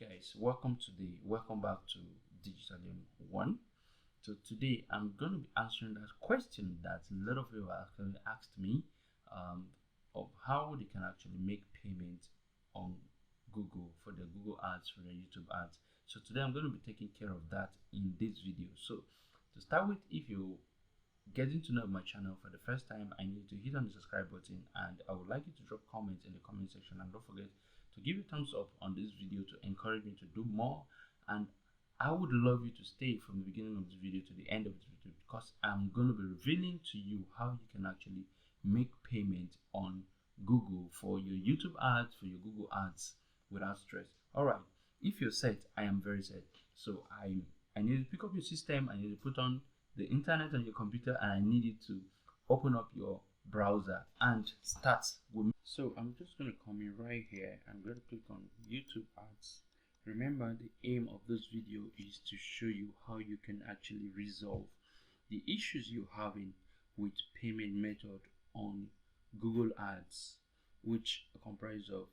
guys, welcome back to Digitalian 1. So today I'm going to be answering that question that a lot of you have actually asked me, of how they can actually make payment on Google for their Google ads, for their YouTube ads. So today I'm going to be taking care of that in this video. So to start with, if you getting to know my channel for the first time, I need to hit on the subscribe button, and I would like you to drop comments in the comment section, and don't forget to give a thumbs up on this video to encourage me to do more. And I would love you to stay from the beginning of this video to the end of this video, because I'm going to be revealing to you how you can actually make payment on Google for your YouTube ads, for your Google ads without stress. All right, if you're set, I am very set. So I need to pick up your system, I need to put on the internet on your computer, and I need you to open up your browser and start with me. So I'm just going to come in right here. I'm going to click on YouTube ads. Remember, the aim of this video is to show you how you can actually resolve the issues you're having with payment method on Google ads, which comprise of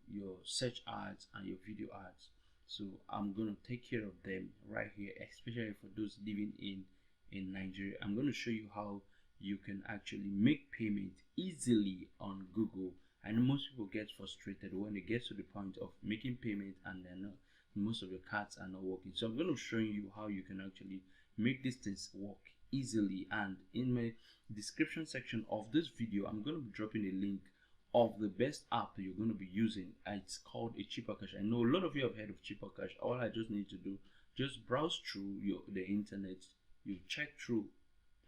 your search ads and your video ads. So I'm going to take care of them right here, especially for those living in Nigeria. I'm going to show you how you can actually make payment easily on Google. And most people get frustrated when it gets to the point of making payment and then most of your cards are not working. So I'm going to show you how you can actually make these things work easily. And in my description section of this video, I'm going to be dropping a link of the best app that you're going to be using. It's called a Cheaper Cash. I know a lot of you have heard of Cheaper Cash. All I just need to do, just browse through the internet. You check through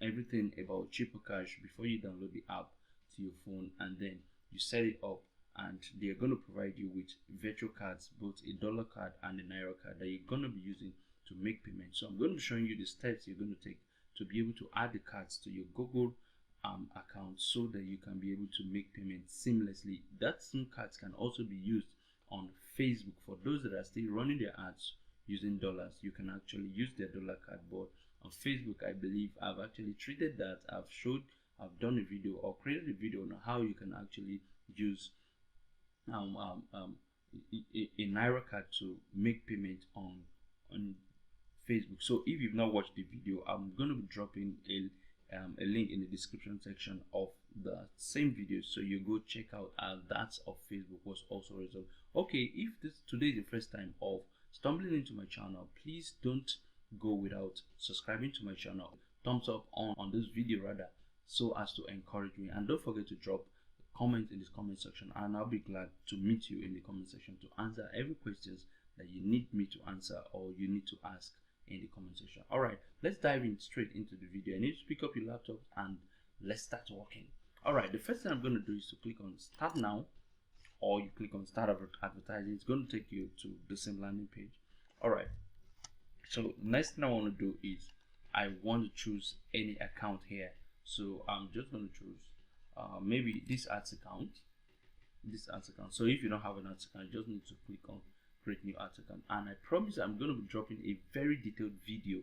everything about Cheaper Cash before you download the app to your phone, and then you set it up, and they're going to provide you with virtual cards, both a dollar card and a naira card, that you're going to be using to make payment. So I'm going to be showing you the steps you're going to take to be able to add the cards to your Google account, so that you can be able to make payment seamlessly. That SIM cards can also be used on Facebook. For those that are still running their ads using dollars, you can actually use their dollar card. But on Facebook, I believe I've actually treated that. I've done a video or created a video on how you can actually use a naira card to make payment on Facebook. So if you've not watched the video, I'm going to be dropping a link in the description section of the same video, so you go check out that of Facebook was also resolved. Okay, if today is the first time of stumbling into my channel, please don't go without subscribing to my channel. Thumbs up on this video rather, so as to encourage me, and don't forget to drop a comment in this comment section, and I'll be glad to meet you in the comment section to answer every questions that you need me to answer or you need to ask in the comment section. All right, let's dive in straight into the video. I need to pick up your laptop and let's start working. All right, the first thing I'm going to do is to click on start now, or you click on start advertising. It's going to take you to the same landing page. All right, so next thing I want to do is I want to choose any account here. So I'm just going to choose maybe this ads account. So if you don't have an ads account, you just need to click on create new ads account, and I promise I'm going to be dropping a very detailed video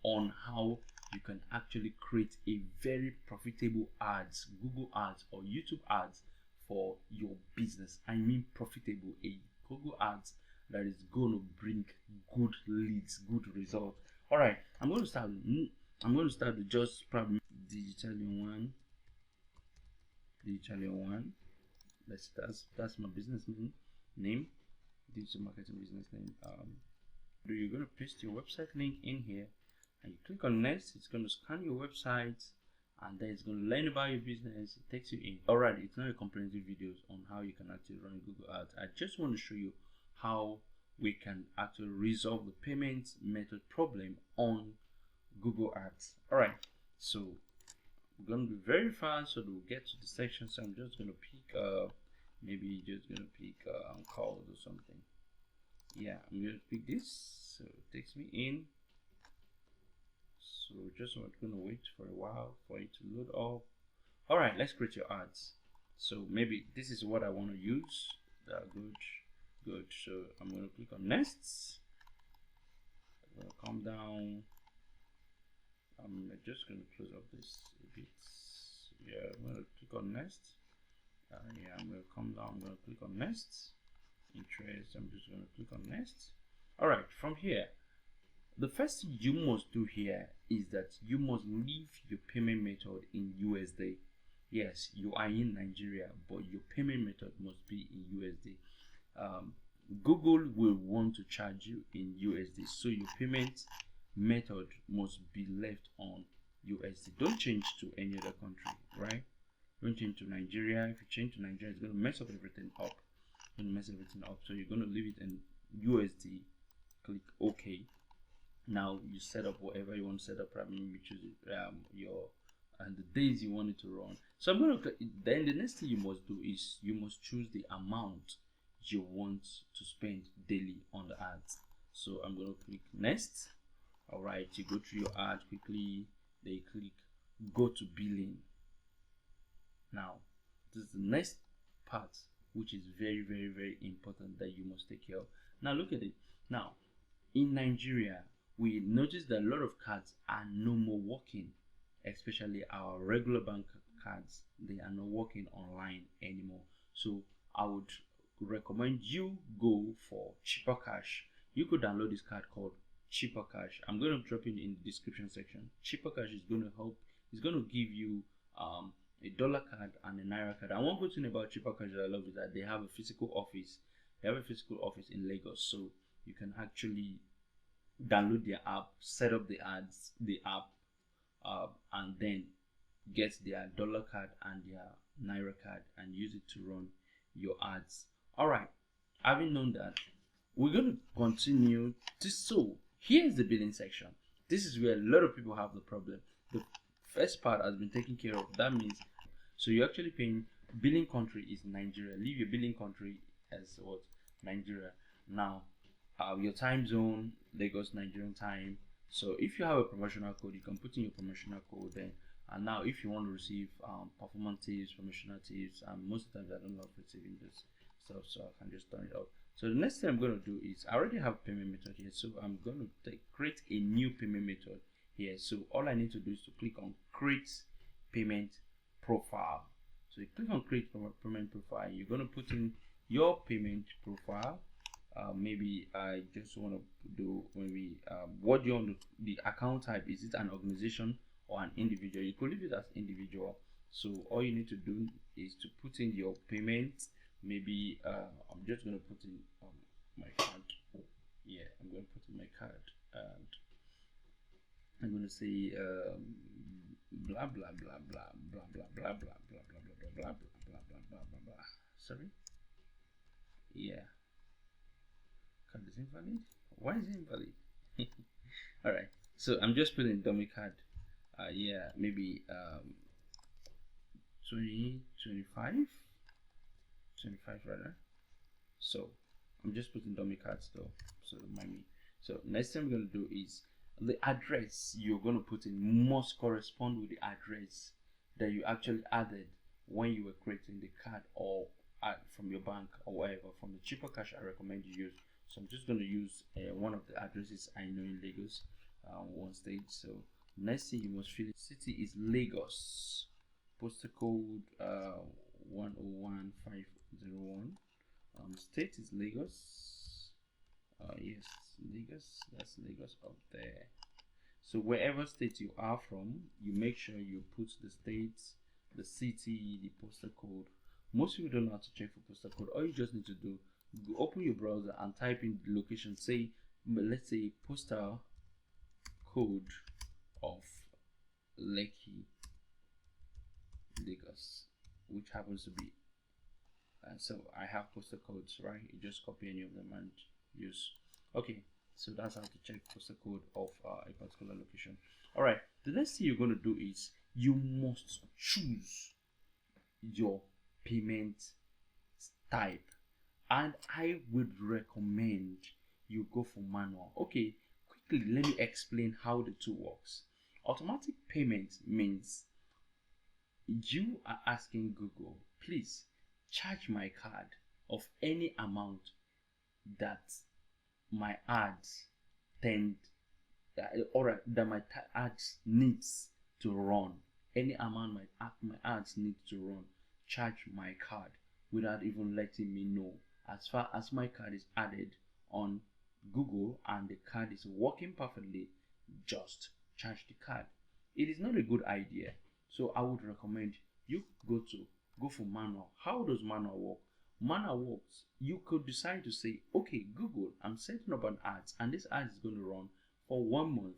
on how you can actually create a very profitable ads, Google ads or YouTube ads for your business. I mean profitable, a Google ads that is going to bring good leads, good results. All right, I'm going to start with just probably Digitalian 1. That's my business name, digital marketing business name. You're going to paste your website link in here, and you click on next. It's going to scan your website, and then it's going to learn about your business. It takes you in. All right, it's not a comprehensive videos on how you can actually run Google ads. I just want to show you how we can actually resolve the payment method problem on Google ads. All right, so we're going to be very fast, so we'll get to the section. So I'm just going to pick maybe just going to pick calls or something. Yeah, I'm going to pick this, so it takes me in. So just going to wait for a while for it to load up. All right, let's create your ads. So maybe this is what I want to use. Good. So I'm going to click on next. I'm going to come down. I'm just going to close up this a bit. Yeah, I'm going to click on next. Yeah, I'm going to come down. I'm going to click on next. interest. I'm just going to click on next. All right, from here, the first thing you must do here is that you must leave your payment method in USD. Yes, you are in Nigeria, but your payment method must be in USD. Google will want to charge you in USD, so your payment method must be left on USD. Don't change to any other country, right? Don't change to Nigeria. If you change to Nigeria, it's going to mess up everything up. So you're going to leave it in USD. Click OK. Now you set up whatever you want to set up. I mean, you choose your and the days you want it to run. So I'm going to then the next thing you must do is you must choose the amount you want to spend daily on the ads. So I'm going to click next. All right, you go through your ad quickly. They click go to billing. Now this is the next part, which is very, very, very important that you must take care of. Now look at it. Now in Nigeria, we notice that a lot of cards are no more working, especially our regular bank cards. They are not working online anymore. So I would recommend you go for Cheaper Cash. You could download this card called Cheaper Cash. I'm going to drop it in the description section. Cheaper Cash is going to help. It's going to give you a dollar card and a naira card. And one good thing about Cheaper Cash that I love is that they have a physical office. They have a physical office in Lagos, so you can actually download their app, set up the app, and then get their dollar card and their naira card and use it to run your ads. All right, having known that, we're going to continue this. So here's the billing section. This is where a lot of people have the problem. The first part has been taken care of. That means so you're actually paying. Billing country is Nigeria. Leave your billing country as what? Nigeria. Now your time zone, Lagos Nigerian time. So if you have a promotional code, you can put in your promotional code then. And now if you want to receive performance tips, promotional tips, and most of the times I don't love receiving this stuff, so I can just turn it off. So the next thing I'm going to do is I already have payment method here, so I'm going to create a new payment method here. So all I need to do is to click on create payment profile. So you click on create payment profile. You're going to put in your payment profile. Maybe I just want to do maybe what do you want to, the account type, is it an organization or an individual? You could leave it as individual. So all you need to do is to put in your payment. Maybe I'm just going to put in my card. Yeah, I'm going to put in my card and I'm going to say blah blah blah blah blah blah blah blah blah blah blah blah blah blah blah blah blah blah. Sorry. Yeah. Card is invalid. Why is it invalid? All right. So I'm just putting dummy card. Yeah, maybe 20, 25 rather. So I'm just putting dummy cards though, so don't mind me. So next thing I'm going to do is the address you're going to put in must correspond with the address that you actually added when you were creating the card, or from your bank or whatever. From the Cheaper Cash I recommend you use. So I'm just going to use one of the addresses I know in Lagos, one state. So next thing you must fill in, city is Lagos, postal code 101501, state is Lagos. Yes, Lagos, that's Lagos up there. So wherever state you are from, you make sure you put the state, the city, the postal code. Most people don't know how to check for postal code. All you just need to do, open your browser and type in the location. Say, let's say postal code of Lekki, Lagos, which happens to be. So I have postal codes, right? You just copy any of them and use. Okay, so that's how to check postal code of a particular location. All right, the next thing you're going to do is you must choose your payment type, and I would recommend you go for manual. Okay, quickly let me explain how the two works. Automatic payment means you are asking Google, please charge my card of any amount that my ads tend or that my ads needs to run. Any amount my ads need to run, charge my card without even letting me know. as far as my card is added on Google and the card is working perfectly, just charge the card. It is not a good idea, so I would recommend you go for manual. How does manual work? Manual works, you could decide to say, okay Google, I'm setting up an ads and this ad is going to run for 1 month,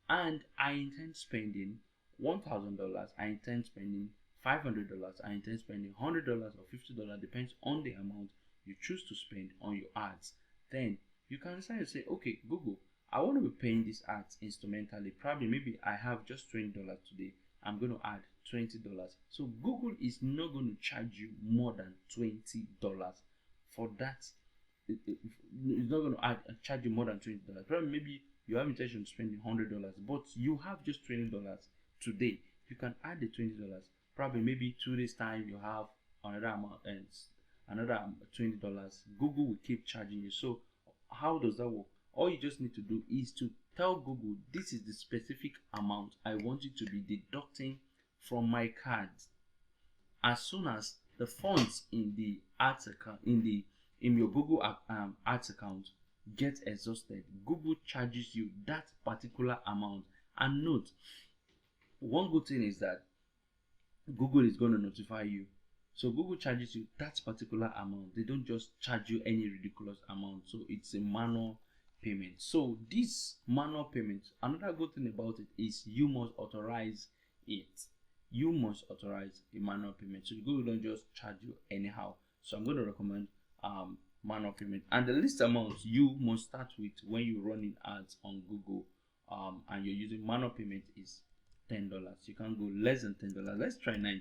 and I intend spending $1,000, I intend spending $500, I intend spending $100 or $50, depends on the amount you choose to spend on your ads. Then you can decide to say, okay Google, I want to be paying these ads instrumentally. Probably maybe I have just $20 today, I'm going to add $20. So Google is not going to charge you more than $20 for that. It's not going to charge you more than $20. Probably maybe you have intention of spending $100, but you have just $20 today. You can add the $20. Probably maybe 2 days time you have another amount and another $20. Google will keep charging you. So how does that work? All you just need to do is to tell Google, this is the specific amount I want you to be deducting from my cards. As soon as the funds in the ads account, in your Google ads account get exhausted, Google charges you that particular amount. And note, one good thing is that Google is going to notify you. So Google charges you that particular amount. They don't just charge you any ridiculous amount. So it's a manual payment. So this manual payment, another good thing about it is you must authorize it. You must authorize a manual payment. So Google don't just charge you anyhow. So I'm going to recommend manual payment. And the least amount you must start with when you're running ads on Google and you're using manual payment is $10. You can't go less than $10. Let's try $9.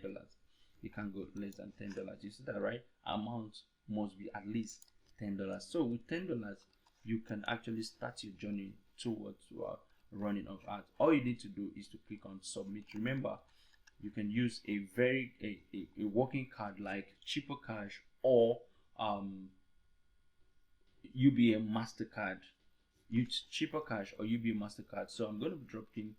You can't go less than $10. You see that, right? Amount must be at least $10. So with $10, you can actually start your journey towards running of ads. All you need to do is to click on submit. Remember, you can use a working card like Cheaper Cash or UBA Mastercard. Use Cheaper Cash or UBA Mastercard. So I'm going to be dropping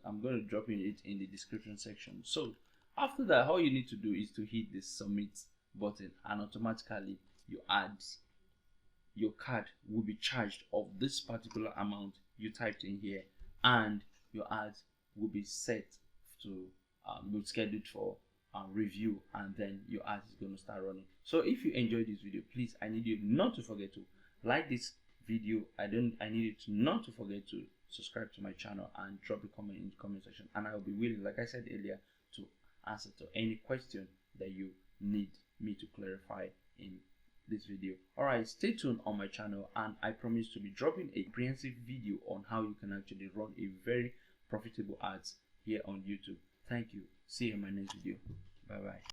I'm going to drop it in the description section. So after that, all you need to do is to hit the submit button, and automatically your card will be charged of this particular amount you typed in here, and your ads will be set to be scheduled for review, and then your ads is going to start running. So if you enjoyed this video, please, I need you not to forget to like this video. I need you to not to forget to subscribe to my channel and drop a comment in the comment section, and I will be willing, like I said earlier, to answer to any question that you need me to clarify in this video. Alright, stay tuned on my channel, and I promise to be dropping a comprehensive video on how you can actually run a very profitable ads here on YouTube. Thank you. See you in my next video. Bye bye.